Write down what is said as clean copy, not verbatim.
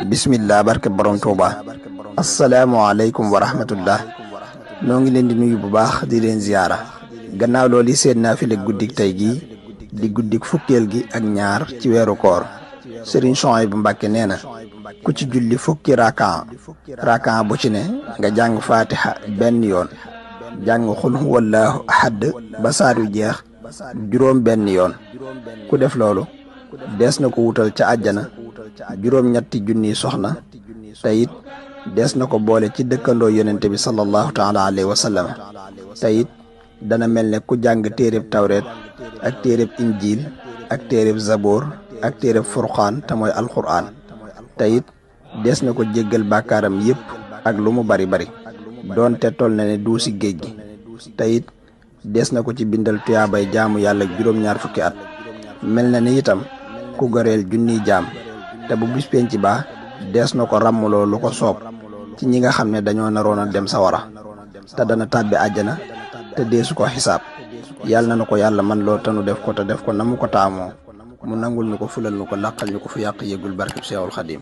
bismillah barke borom Tuuba asalaamaaleykum wa rahmatullah noo ngi leen di nuyu bu baax di leen ziyaara gannaaw loolu seen naafile guddik tey gii di guddik fukkeel gi ak ñaar ci weeru koor Serigne Souhaïbou Mbacké nee na ku ci julli fukki rakan bu ci ne nga jàng fatiha benn yoon jàng xul huwallaahu ahad ba saar yu jeex juróom benn yoon ku def loolu dees na ko wutal ca àjjana juróom-ñetti junniy soxna te it dees na ko boole ci dëkkandoo yonente bi sallallahu taala alayhi wa sallam te it dana mel ne ku jàng téereb tawreet ak téereb injiil ak téereb zaboor ak téereb furqaan te mooy alquraan te it dees na ko jéggal bàkkaaram yépp ak lu mu bari bari doonte tol na ne duusi géej gi te it dees na ko ci bindal tuyaabay jaamu yàlla juróom-ñaar fukki at mel na ni itam ku goreel junniy jaam te bu bis penc ba dees na ko ràmmuloo lu ko soob ci ñi nga xam ne dañoo naroon a dem sawara te dana tàbbi àjjana te deesu ko xisaab yàlla na ko yàlla man loo tanu def ko te def ko na mu ko taamoo mu nangul ñu ko fulal ñu ko làqal ñu ko fu yàq yëgul barkeb Seexul Xadiim